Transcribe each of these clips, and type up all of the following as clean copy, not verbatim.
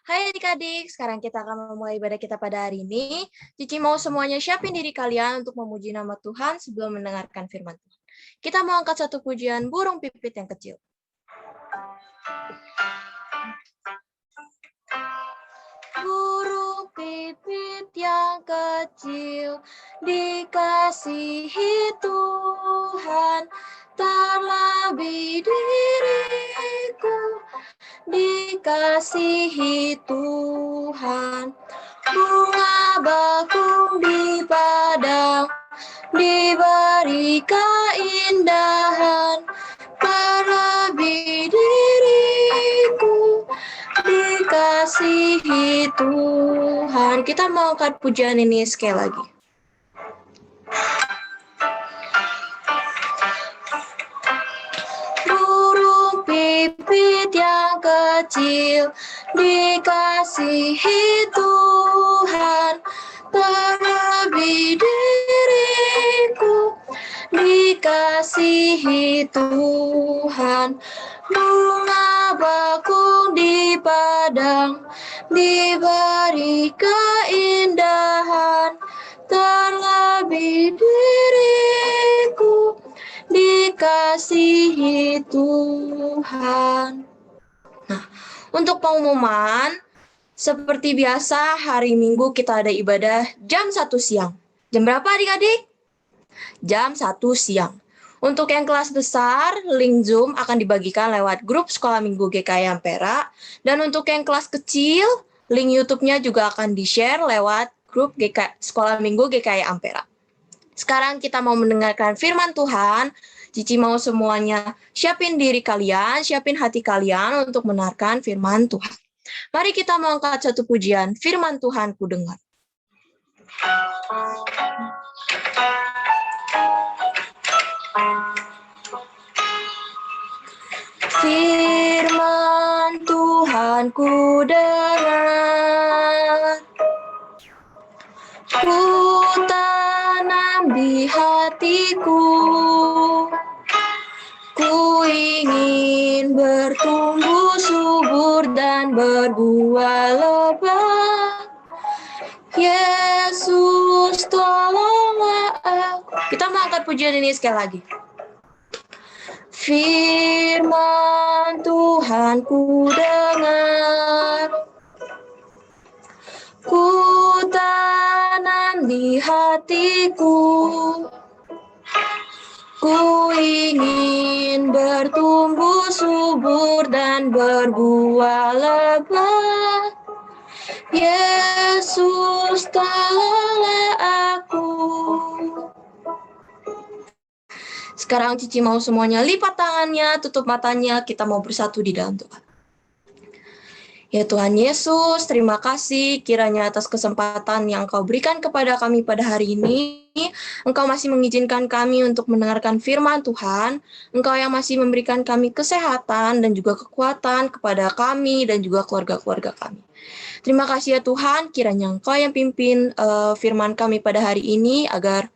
Hai adik-adik, sekarang kita akan memulai ibadah kita pada hari ini. Cici mau semuanya siapin diri kalian untuk memuji nama Tuhan sebelum mendengarkan firman Tuhan. Kita mau angkat satu pujian burung pipit yang kecil. Burung pipit yang kecil, dikasihi Tuhan, terlebih diriku, dikasihi Tuhan. Bunga bakung di padang, diberi keindahan, terlebih diriku, dikasihi Tuhan. Kita mau angkat pujian ini sekali lagi. Burung pipit yang kecil, dikasihi Tuhan, terlebih diriku, dikasihi Tuhan. Bunga bakung di padang, diberi keindahan, terlebih diriku, dikasihi Tuhan. Nah, untuk pengumuman, seperti biasa hari Minggu kita ada ibadah jam 1 siang. Jam berapa adik-adik? Jam 1 siang. Untuk yang kelas besar, link Zoom akan dibagikan lewat grup Sekolah Minggu GKI Ampera. Dan untuk yang kelas kecil, link YouTube-nya juga akan di-share lewat grup Sekolah Minggu GKI Ampera. Sekarang kita mau mendengarkan firman Tuhan. Cici mau semuanya siapin diri kalian, siapin hati kalian untuk mendengarkan firman Tuhan. Mari kita mau angkat satu pujian, firman Tuhan ku dengar. Firman Tuhan ku dengar, ku tanam di hatiku, ku ingin bertumbuh subur dan berbuah lebat. Yesus tolonglah aku. Kita mau angkat pujian ini sekali lagi. Firman Tuhan ku dengar, ku tanam di hatiku, ku ingin bertumbuh subur dan berbuah lebat. Yesus tolonglah aku. Sekarang Cici mau semuanya lipat tangannya, tutup matanya, kita mau bersatu di dalam doa. Ya Tuhan Yesus, terima kasih kiranya atas kesempatan yang Kau berikan kepada kami pada hari ini. Engkau masih mengizinkan kami untuk mendengarkan firman Tuhan. Engkau yang masih memberikan kami kesehatan dan juga kekuatan kepada kami dan juga keluarga-keluarga kami. Terima kasih ya Tuhan, kiranya Engkau yang pimpin firman kami pada hari ini agar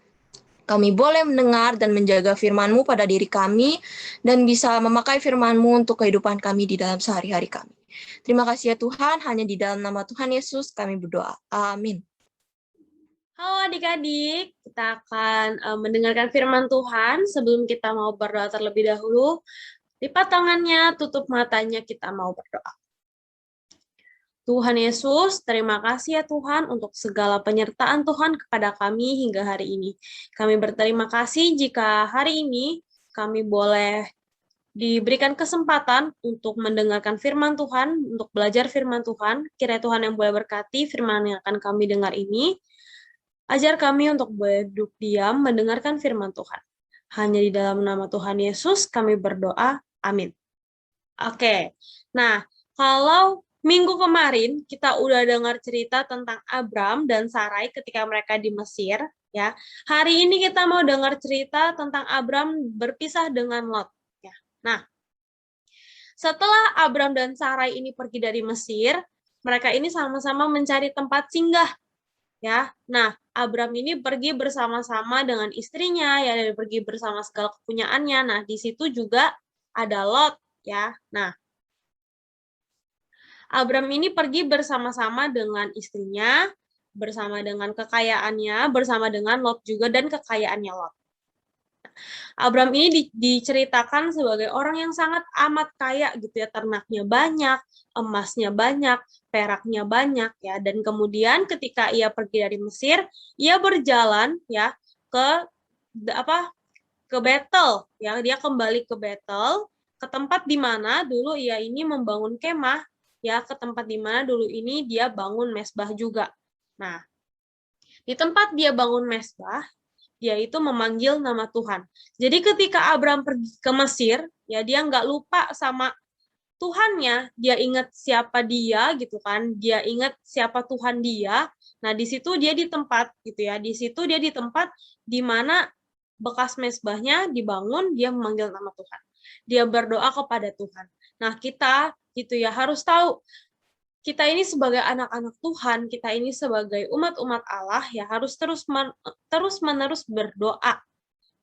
kami boleh mendengar dan menjaga firman-Mu pada diri kami dan bisa memakai firman-Mu untuk kehidupan kami di dalam sehari-hari kami. Terima kasih ya Tuhan, hanya di dalam nama Tuhan Yesus kami berdoa. Amin. Halo adik-adik, kita akan mendengarkan firman Tuhan. Sebelum kita mau berdoa terlebih dahulu, lipat tangannya, tutup matanya, kita mau berdoa. Tuhan Yesus, terima kasih ya Tuhan untuk segala penyertaan Tuhan kepada kami hingga hari ini. Kami berterima kasih jika hari ini kami boleh diberikan kesempatan untuk mendengarkan firman Tuhan, untuk belajar firman Tuhan. Kiranya Tuhan yang boleh berkati firman yang akan kami dengar ini. Ajar kami untuk duduk diam mendengarkan firman Tuhan. Hanya di dalam nama Tuhan Yesus kami berdoa. Amin. Oke. Nah, kalau minggu kemarin kita udah dengar cerita tentang Abram dan Sarai ketika mereka di Mesir, ya. Hari ini kita mau dengar cerita tentang Abram berpisah dengan Lot, ya. Nah, setelah Abram dan Sarai ini pergi dari Mesir, mereka ini sama-sama mencari tempat singgah, ya. Nah, Abram ini pergi bersama-sama dengan istrinya, ya, dan pergi bersama segala kepunyaannya. Nah, di situ juga ada Lot, ya. Nah, Abram ini pergi bersama-sama dengan istrinya, bersama dengan kekayaannya, bersama dengan Lot juga dan kekayaannya Lot. Abram ini diceritakan sebagai orang yang sangat amat kaya gitu ya, ternaknya banyak, emasnya banyak, peraknya banyak ya, dan kemudian ketika ia pergi dari Mesir, ia berjalan ya ke Betel ya, dia kembali ke Betel, ke tempat di mana dulu ia ini membangun kemah ya, ke tempat di mana dulu ini dia bangun mesbah juga. Nah, di tempat dia bangun mesbah, dia itu memanggil nama Tuhan. Jadi ketika Abram pergi ke Mesir, ya dia nggak lupa sama Tuhannya, dia ingat siapa dia gitu kan, dia ingat siapa Tuhan dia. Nah, di situ dia di tempat gitu ya, di situ dia di tempat di mana bekas mesbahnya dibangun, dia memanggil nama Tuhan. Dia berdoa kepada Tuhan. Nah, kita gitu ya harus tahu kita ini sebagai anak-anak Tuhan, kita ini sebagai umat-umat Allah ya harus terus-menerus berdoa.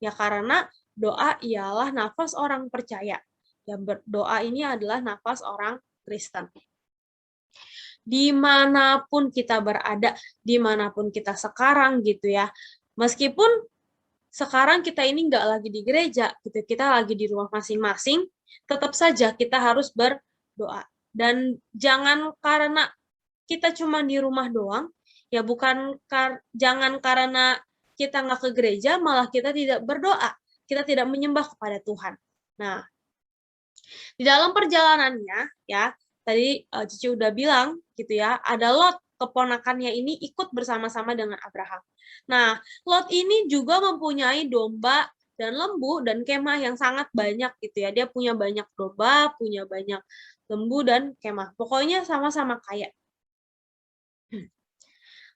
Ya karena doa ialah nafas orang percaya. Ya berdoa ini adalah nafas orang Kristen. Dimanapun kita berada, dimanapun kita sekarang gitu ya. Meskipun sekarang kita ini nggak lagi di gereja, gitu, kita lagi di rumah masing-masing, tetap saja kita harus berdoa. Dan jangan karena kita cuma di rumah doang, ya jangan karena kita nggak ke gereja, malah kita tidak berdoa, kita tidak menyembah kepada Tuhan. Nah, di dalam perjalanannya, ya, tadi Cici udah bilang, gitu ya, ada Lot, keponakannya ini ikut bersama-sama dengan Abraham. Nah, Lot ini juga mempunyai domba dan lembu dan kemah yang sangat banyak gitu ya. Dia punya banyak domba, punya banyak lembu dan kemah. Pokoknya sama-sama kaya.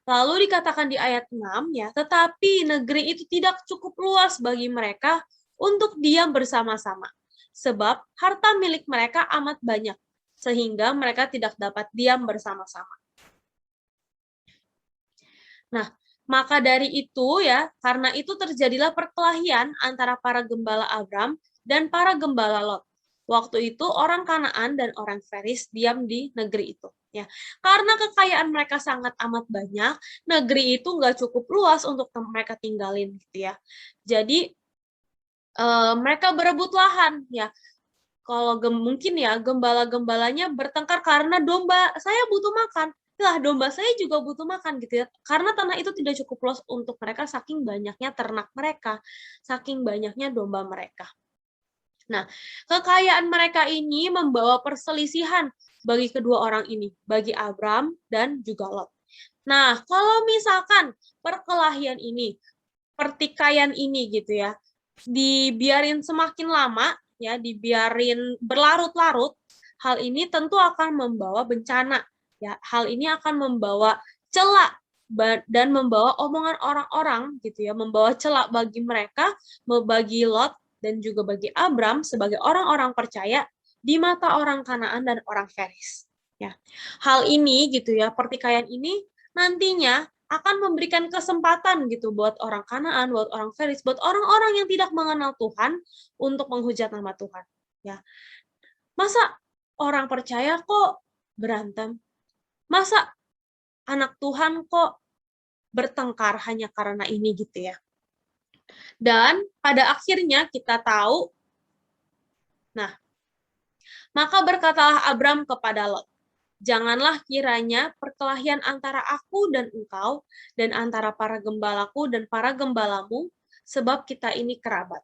Lalu dikatakan di ayat 6 ya, tetapi negeri itu tidak cukup luas bagi mereka untuk diam bersama-sama. Sebab harta milik mereka amat banyak, sehingga mereka tidak dapat diam bersama-sama. Nah, maka dari itu ya, karena itu terjadilah perkelahian antara para gembala Abram dan para gembala Lot. Waktu itu orang Kanaan dan orang Feris diam di negeri itu. Ya, karena kekayaan mereka sangat amat banyak, negeri itu nggak cukup luas untuk mereka tinggalin gitu ya. Jadi mereka berebut lahan ya. Kalau mungkin ya gembala-gembalanya bertengkar karena domba saya butuh makan. Lah, domba saya juga butuh makan gitu ya. Karena tanah itu tidak cukup luas untuk mereka saking banyaknya ternak mereka, saking banyaknya domba mereka. Nah, kekayaan mereka ini membawa perselisihan bagi kedua orang ini, bagi Abram dan juga Lot. Nah, kalau misalkan perkelahian ini, pertikaian ini gitu ya, dibiarin semakin lama, ya, dibiarin berlarut-larut, hal ini tentu akan membawa bencana. Ya, hal ini akan membawa celak dan membawa omongan orang-orang gitu ya, membawa celak bagi mereka, bagi Lot dan juga bagi Abram sebagai orang-orang percaya di mata orang Kanaan dan orang Feris. Ya, hal ini gitu ya, pertikaian ini nantinya akan memberikan kesempatan gitu buat orang Kanaan, buat orang Feris, buat orang-orang yang tidak mengenal Tuhan untuk menghujat nama Tuhan. Ya, masa orang percaya kok berantem? Masa anak Tuhan kok bertengkar hanya karena ini gitu ya? Dan pada akhirnya kita tahu, nah, maka berkatalah Abram kepada Lot, janganlah kiranya perkelahian antara aku dan engkau, dan antara para gembalaku dan para gembalamu, sebab kita ini kerabat.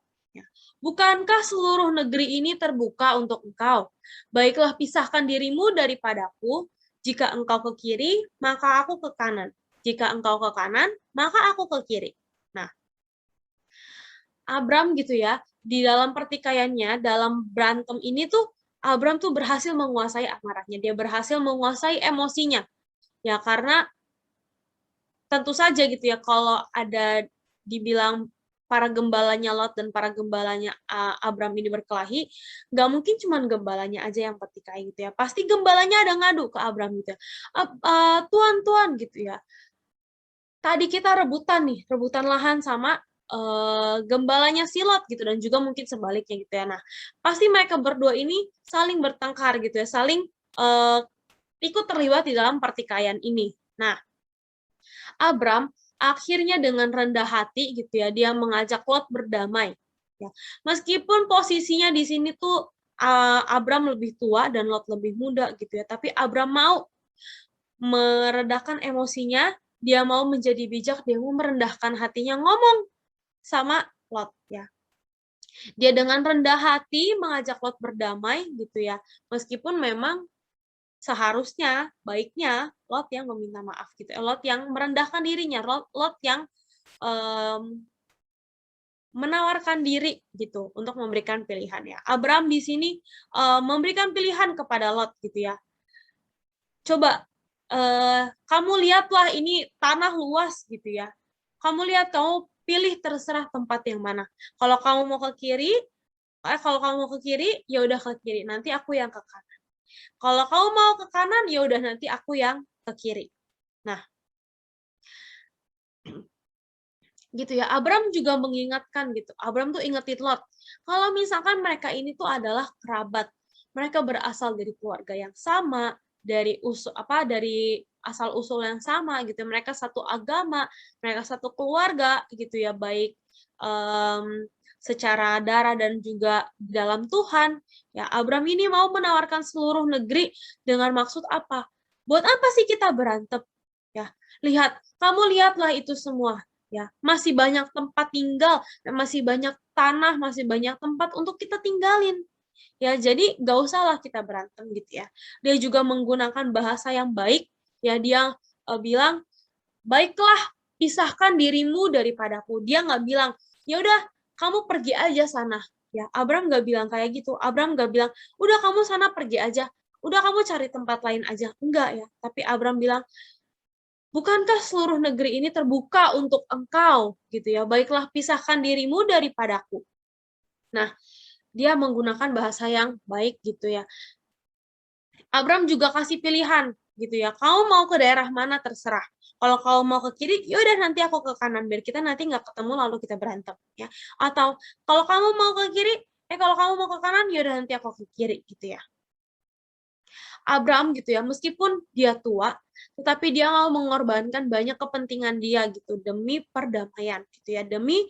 Bukankah seluruh negeri ini terbuka untuk engkau? Baiklah pisahkan dirimu daripadaku, jika engkau ke kiri, maka aku ke kanan. Jika engkau ke kanan, maka aku ke kiri. Nah, Abram gitu ya, di dalam pertikaiannya, dalam berantem ini tuh, Abram tuh berhasil menguasai amarahnya, dia berhasil menguasai emosinya. Ya, karena tentu saja gitu ya, kalau ada dibilang para gembalanya Lot dan para gembalanya Abram ini berkelahi, nggak mungkin cuma gembalanya aja yang pertikaian gitu ya. Pasti gembalanya ada ngadu ke Abram gitu ya. Tuan gitu ya. Tadi kita rebutan lahan sama gembalanya si Lot gitu, dan juga mungkin sebaliknya gitu ya. Nah, pasti mereka berdua ini saling bertengkar gitu ya, saling ikut terlibat di dalam pertikaian ini. Nah, Abram akhirnya dengan rendah hati gitu ya, dia mengajak Lot berdamai. Ya. Meskipun posisinya di sini tuh Abram lebih tua dan Lot lebih muda gitu ya, tapi Abram mau meredakan emosinya, dia mau menjadi bijak, dia mau merendahkan hatinya, ngomong sama Lot ya. Dia dengan rendah hati mengajak Lot berdamai gitu ya, meskipun memang seharusnya baiknya Lot yang meminta maaf gitu ya, Lot yang merendahkan dirinya, Lot yang menawarkan diri gitu untuk memberikan pilihan ya. Abram di sini memberikan pilihan kepada Lot gitu ya. Coba kamu lihatlah ini tanah luas gitu ya. Kamu lihat, kamu pilih terserah tempat yang mana. Kalau kamu mau ke kiri, ya udah ke kiri. Nanti aku yang ke kanan. Kalau kamu mau ke kanan, ya udah nanti aku yang ke kiri. Nah, gitu ya. Abram juga mengingatkan gitu. Abram tuh ingetin Lot. Kalau misalkan mereka ini tuh adalah kerabat, mereka berasal dari keluarga yang sama, dari asal usul yang sama gitu. Mereka satu agama, mereka satu keluarga gitu ya, baik secara darah dan juga dalam Tuhan. Ya, Abram ini mau menawarkan seluruh negeri dengan maksud apa? Buat apa sih kita berantem? Ya, kamu lihatlah itu semua. Ya, masih banyak tempat tinggal, masih banyak tanah, masih banyak tempat untuk kita tinggalin. Ya, jadi gak usahlah kita berantem gitu ya. Dia juga menggunakan bahasa yang baik. Ya, dia bilang, baiklah, pisahkan dirimu daripadaku. Dia nggak bilang, ya udah kamu pergi aja sana. Ya, Abram nggak bilang kayak gitu. Abram nggak bilang, udah kamu sana pergi aja. Udah kamu cari tempat lain aja. Enggak ya. Tapi Abram bilang, bukankah seluruh negeri ini terbuka untuk engkau gitu ya? Baiklah, pisahkan dirimu daripadaku. Nah, dia menggunakan bahasa yang baik gitu ya. Abram juga kasih pilihan gitu ya. Kamu mau ke daerah mana terserah. Kalau kamu mau ke kiri, yaudah nanti aku ke kanan biar kita nanti nggak ketemu lalu kita berantem ya. Atau kalau kamu mau ke kiri, kalau kamu mau ke kanan, yaudah nanti aku ke kiri gitu ya. Abram gitu ya, meskipun dia tua, tetapi dia mau mengorbankan banyak kepentingan dia gitu demi perdamaian gitu ya, demi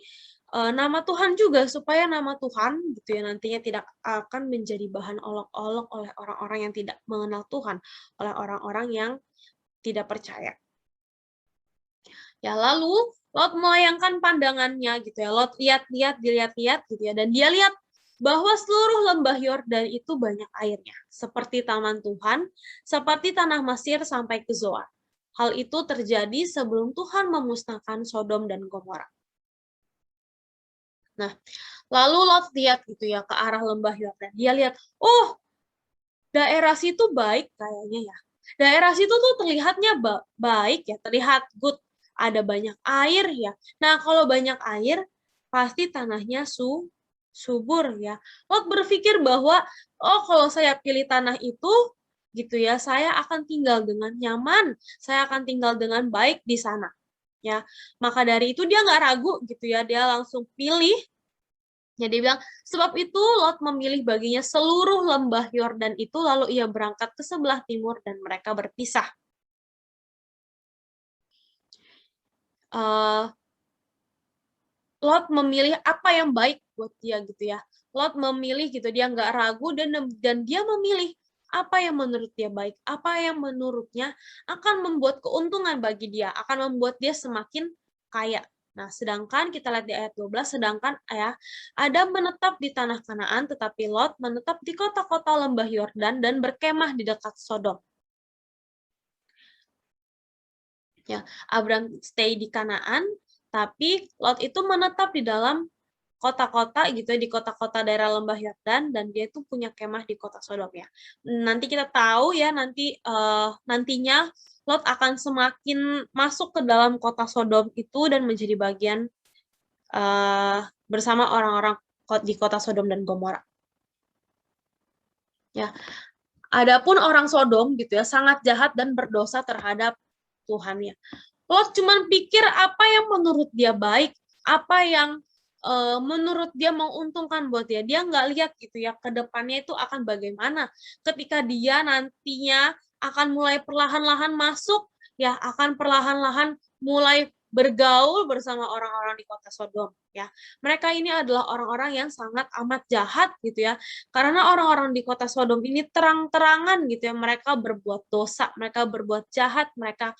nama Tuhan juga, supaya nama Tuhan gitu ya nantinya tidak akan menjadi bahan olok-olok oleh orang-orang yang tidak mengenal Tuhan, oleh orang-orang yang tidak percaya. Ya, lalu Lot melayangkan pandangannya gitu ya. Lot dilihat-lihat gitu ya, dan dia lihat bahwa seluruh lembah Yordan itu banyak airnya, seperti taman Tuhan, seperti tanah Mesir sampai ke Zoar. Hal itu terjadi sebelum Tuhan memusnahkan Sodom dan Gomora. Nah, lalu Lot lihat gitu ya ke arah lembah Yordan. Dia lihat, oh, daerah situ baik kayaknya ya. Daerah situ tuh terlihatnya baik ya, terlihat good. Ada banyak air ya. Nah, kalau banyak air, pasti tanahnya subur ya. Lot berpikir bahwa, oh kalau saya pilih tanah itu, gitu ya, saya akan tinggal dengan nyaman, saya akan tinggal dengan baik di sana. Ya, maka dari itu dia nggak ragu gitu ya, dia langsung pilih. Jadi bilang, sebab itu Lot memilih baginya seluruh lembah Yordan itu, lalu ia berangkat ke sebelah timur dan mereka berpisah. Lot memilih apa yang baik buat dia gitu ya. Lot memilih gitu, dia nggak ragu dan dia memilih apa yang menurut dia baik, apa yang menurutnya akan membuat keuntungan bagi dia, akan membuat dia semakin kaya. Nah, sedangkan kita lihat di ayat 12, sedangkan ya, Adam menetap di tanah Kanaan, tetapi Lot menetap di kota-kota lembah Yordan dan berkemah di dekat Sodom. Ya, Abram stay di Kanaan, tapi Lot itu menetap di dalam kota-kota gitu ya, di kota-kota daerah lembah Yordan, dan dia itu punya kemah di kota Sodom ya. Nanti kita tahu ya, nantinya Lot akan semakin masuk ke dalam kota Sodom itu dan menjadi bagian bersama orang-orang di kota Sodom dan Gomora. Ya. Adapun orang Sodom gitu ya, sangat jahat dan berdosa terhadap Tuhan ya. Lot cuman pikir apa yang menurut dia baik, apa yang menurut dia menguntungkan buat dia. Dia nggak lihat gitu ya ke depannya itu akan bagaimana ketika dia nantinya akan mulai perlahan-lahan masuk, ya, akan perlahan-lahan mulai bergaul bersama orang-orang di kota Sodom, ya. Mereka ini adalah orang-orang yang sangat amat jahat gitu ya. Karena orang-orang di kota Sodom ini terang-terangan gitu ya, mereka berbuat dosa, mereka berbuat jahat, mereka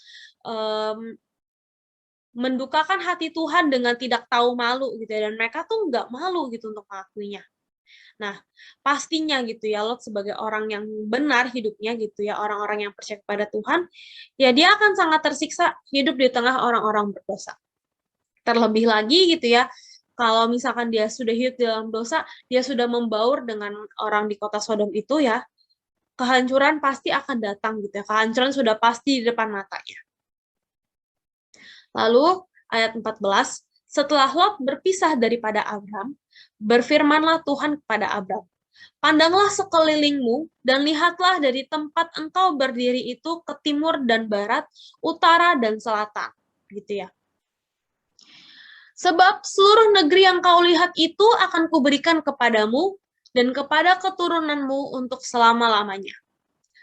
mendukakan hati Tuhan dengan tidak tahu malu gitu ya, dan mereka tuh nggak malu gitu untuk mengakuinya. Nah, pastinya gitu ya, Lot sebagai orang yang benar hidupnya gitu ya, orang-orang yang percaya kepada Tuhan, ya dia akan sangat tersiksa hidup di tengah orang-orang berdosa. Terlebih lagi gitu ya, kalau misalkan dia sudah hidup di dalam dosa, dia sudah membaur dengan orang di kota Sodom itu ya, kehancuran pasti akan datang gitu ya, kehancuran sudah pasti di depan matanya. Lalu ayat 14, setelah Lot berpisah daripada Abram, berfirmanlah Tuhan kepada Abram, pandanglah sekelilingmu dan lihatlah dari tempat engkau berdiri itu ke timur dan barat, utara dan selatan, gitu ya. Sebab seluruh negeri yang kau lihat itu akan kuberikan kepadamu dan kepada keturunanmu untuk selama-lamanya.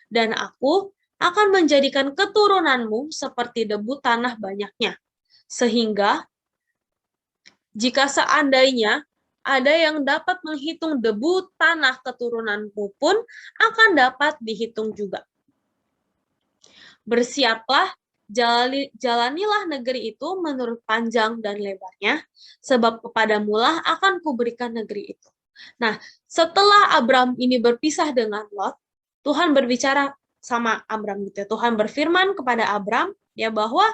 Dan aku akan menjadikan keturunanmu seperti debu tanah banyaknya, sehingga jika seandainya ada yang dapat menghitung debu tanah keturunanmu pun akan dapat dihitung juga. Bersiaplah, jalanilah negeri itu menurut panjang dan lebarnya, sebab kepadamulah akan kuberikan negeri itu. Nah, setelah Abram ini berpisah dengan Lot, Tuhan berbicara sama Abram gitu ya. Tuhan berfirman kepada Abram ya bahwa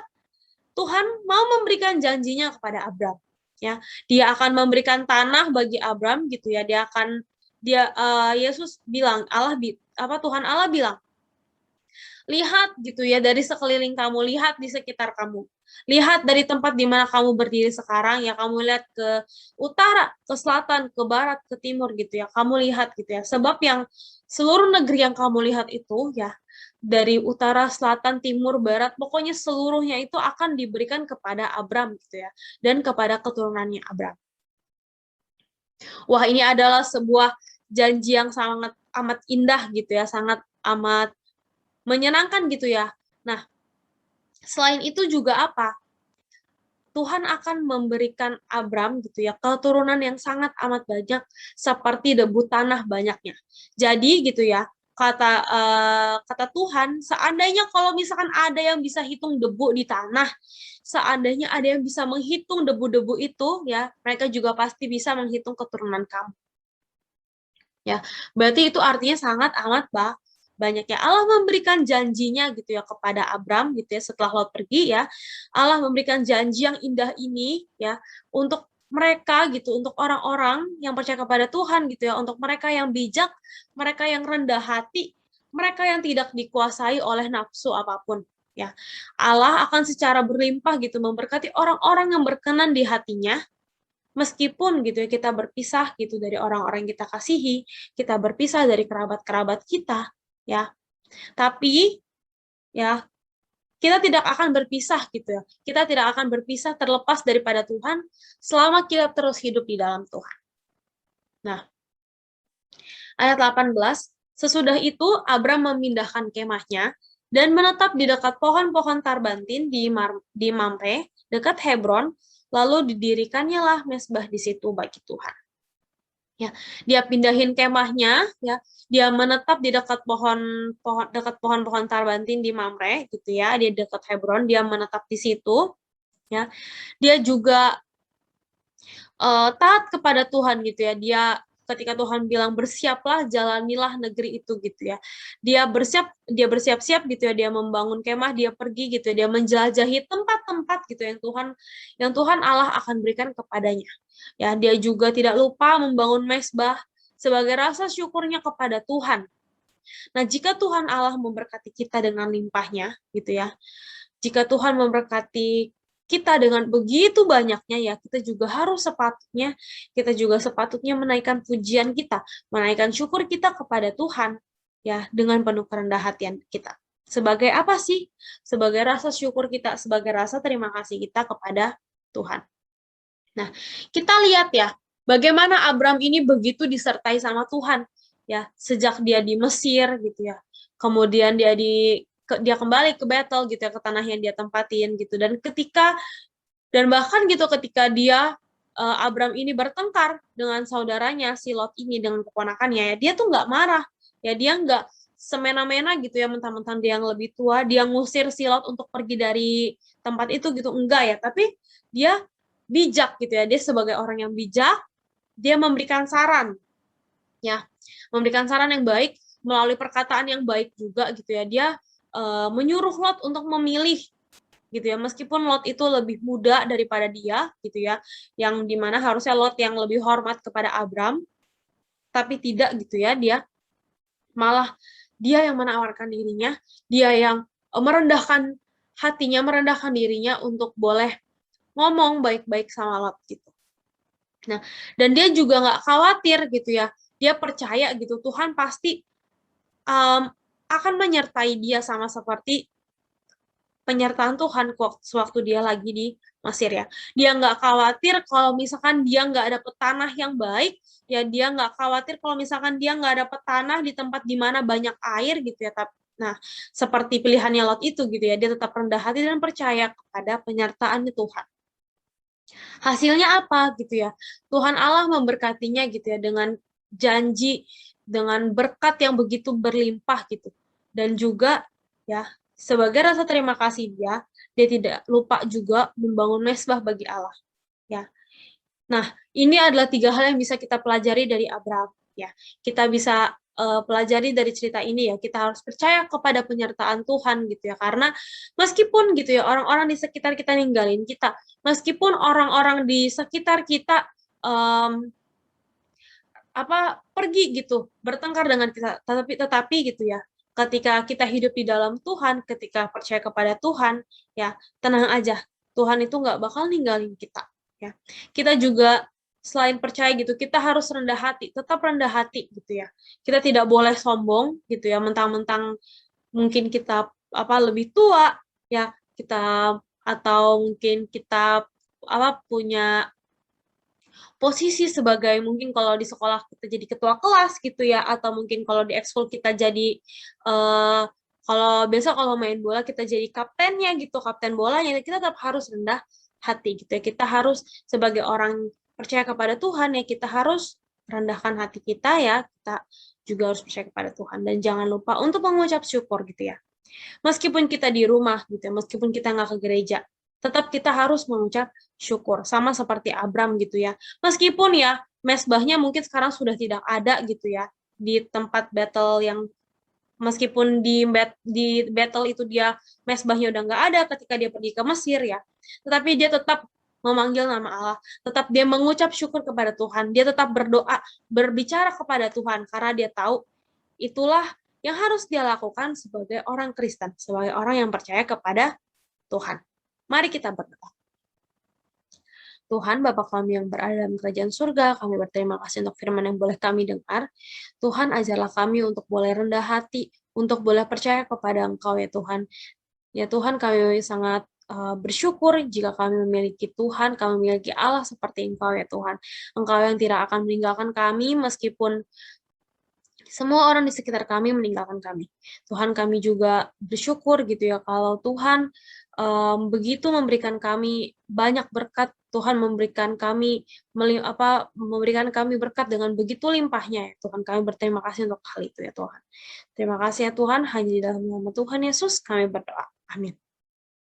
Tuhan mau memberikan janjinya kepada Abram. Ya, dia akan memberikan tanah bagi Abram gitu ya. Yesus bilang, Tuhan Allah bilang, lihat gitu ya dari sekeliling kamu, lihat di sekitar kamu. Lihat dari tempat di mana kamu berdiri sekarang ya, kamu lihat ke utara, ke selatan, ke barat, ke timur gitu ya. Kamu lihat gitu ya. Sebab yang seluruh negeri yang kamu lihat itu ya, dari utara, selatan, timur, barat, pokoknya seluruhnya itu akan diberikan kepada Abram gitu ya, dan kepada keturunannya Abram. Wah, ini adalah sebuah janji yang sangat amat indah gitu ya, sangat amat menyenangkan gitu ya. Nah, selain itu juga apa? Tuhan akan memberikan Abram gitu ya, keturunan yang sangat amat banyak seperti debu tanah banyaknya. Jadi gitu ya, kata Tuhan, seandainya kalau misalkan ada yang bisa hitung debu di tanah, seandainya ada yang bisa menghitung debu-debu itu ya, mereka juga pasti bisa menghitung keturunan kamu. Ya, berarti itu artinya sangat amat banyak ya. Allah memberikan janjinya gitu ya kepada Abram gitu ya, setelah Lot pergi ya. Allah memberikan janji yang indah ini ya untuk mereka gitu, untuk orang-orang yang percaya kepada Tuhan gitu ya, untuk mereka yang bijak, mereka yang rendah hati, mereka yang tidak dikuasai oleh nafsu apapun ya. Allah akan secara berlimpah gitu memberkati orang-orang yang berkenan di hatinya. Meskipun gitu ya kita berpisah gitu dari orang-orang yang kita kasihi, kita berpisah dari kerabat-kerabat kita, ya. Tapi ya kita tidak akan berpisah gitu ya. Kita tidak akan berpisah terlepas daripada Tuhan selama kita terus hidup di dalam Tuhan. Nah, ayat 18, sesudah itu Abram memindahkan kemahnya dan menetap di dekat pohon-pohon tarbantin di Mamre, dekat Hebron, lalu didirikannya lah mesbah di situ bagi Tuhan. Ya, dia pindahin kemahnya, ya, dia menetap di dekat pohon-pohon tarbantin di Mamre, gitu ya, dia dekat Hebron, dia menetap di situ, ya. Dia juga taat kepada Tuhan gitu ya. Dia ketika Tuhan bilang bersiaplah, jalanilah negeri itu gitu ya. Dia bersiap-siap gitu ya, dia membangun kemah, dia pergi gitu ya, dia menjelajahi tempat-tempat gitu yang Tuhan Allah akan berikan kepadanya. Ya, dia juga tidak lupa membangun mezbah sebagai rasa syukurnya kepada Tuhan. Nah, jika Tuhan Allah memberkati kita dengan limpahnya gitu ya. Jika Tuhan memberkati kita dengan begitu banyaknya ya, kita juga sepatutnya menaikkan pujian kita, menaikkan syukur kita kepada Tuhan ya dengan penuh kerendahan hatian kita. Sebagai apa sih? Sebagai rasa syukur kita, sebagai rasa terima kasih kita kepada Tuhan. Nah, kita lihat ya, bagaimana Abram ini begitu disertai sama Tuhan ya, sejak dia di Mesir gitu ya. kemudian dia kembali ke Betel gitu ya, ke tanah yang dia tempatin gitu. Dan bahkan gitu ketika Abram ini bertengkar dengan saudaranya si Lot ini, dengan keponakannya ya, dia tuh nggak marah ya, dia nggak semena-mena gitu ya, mentang-mentang dia yang lebih tua dia ngusir si Lot untuk pergi dari tempat itu gitu, enggak ya, tapi dia bijak gitu ya, dia sebagai orang yang bijak, dia memberikan saran ya, memberikan saran yang baik melalui perkataan yang baik juga gitu ya, dia menyuruh Lot untuk memilih gitu ya, meskipun Lot itu lebih muda daripada dia gitu ya, yang dimana harusnya Lot yang lebih hormat kepada Abram, tapi tidak gitu ya, malah dia yang menawarkan dirinya, dia yang merendahkan hatinya, merendahkan dirinya untuk boleh ngomong baik-baik sama Lot gitu. Nah, dan dia juga nggak khawatir gitu ya, dia percaya gitu Tuhan pasti akan menyertai dia sama seperti penyertaan Tuhan sewaktu dia lagi di Mesir ya. Dia nggak khawatir kalau misalkan dia nggak dapet tanah yang baik, ya dia nggak khawatir kalau misalkan dia nggak dapet tanah di tempat di mana banyak air gitu ya. Nah, seperti pilihannya Lot itu gitu ya, dia tetap rendah hati dan percaya kepada penyertaan Tuhan. Hasilnya apa gitu ya? Tuhan Allah memberkatinya gitu ya, dengan janji, dengan berkat yang begitu berlimpah gitu. Dan juga ya, sebagai rasa terima kasih dia tidak lupa juga membangun mezbah bagi Allah ya. Nah, ini adalah 3 hal yang bisa kita pelajari dari Abraham ya. Kita bisa pelajari dari cerita ini ya, kita harus percaya kepada penyertaan Tuhan gitu ya, karena meskipun gitu ya orang-orang di sekitar kita ninggalin kita, meskipun orang-orang di sekitar kita pergi gitu, bertengkar dengan kita, tetapi gitu ya, ketika kita hidup di dalam Tuhan, ketika percaya kepada Tuhan, ya tenang aja, Tuhan itu nggak bakal ninggalin kita. Ya, kita juga selain percaya gitu, kita harus rendah hati, tetap rendah hati gitu ya. Kita tidak boleh sombong gitu ya, mentang-mentang mungkin kita lebih tua ya, atau mungkin kita punya posisi sebagai, mungkin kalau di sekolah kita jadi ketua kelas gitu ya, atau mungkin kalau di ekskul kita jadi kalau main bola kita jadi kaptennya gitu, kapten bolanya, kita tetap harus rendah hati gitu ya. Kita harus sebagai orang percaya kepada Tuhan ya, kita harus rendahkan hati kita ya, kita juga harus percaya kepada Tuhan, dan jangan lupa untuk mengucap syukur gitu ya. Meskipun kita di rumah gitu ya, meskipun kita nggak ke gereja, tetap kita harus mengucap syukur, sama seperti Abram gitu ya. Meskipun ya mezbahnya mungkin sekarang sudah tidak ada gitu ya, di tempat battle yang, meskipun di battle itu dia mezbahnya udah nggak ada ketika dia pergi ke Mesir ya, tetapi dia tetap memanggil nama Allah, tetap dia mengucap syukur kepada Tuhan, dia tetap berdoa, berbicara kepada Tuhan, karena dia tahu itulah yang harus dia lakukan sebagai orang Kristen, sebagai orang yang percaya kepada Tuhan. Mari kita berdoa. Tuhan, Bapa kami yang berada dalam kerajaan surga, kami berterima kasih untuk firman yang boleh kami dengar. Tuhan, ajarlah kami untuk boleh rendah hati, untuk boleh percaya kepada Engkau ya Tuhan. Ya Tuhan, kami sangat bersyukur jika kami memiliki Tuhan, kami memiliki Allah seperti Engkau ya Tuhan. Engkau yang tidak akan meninggalkan kami meskipun semua orang di sekitar kami meninggalkan kami. Tuhan, kami juga bersyukur gitu ya, kalau Tuhan begitu memberikan kami banyak berkat, Tuhan memberikan kami berkat dengan begitu limpahnya ya Tuhan. Kami berterima kasih untuk hal itu ya Tuhan. Terima kasih ya Tuhan, hanya di dalam nama Tuhan Yesus kami berdoa. Amin.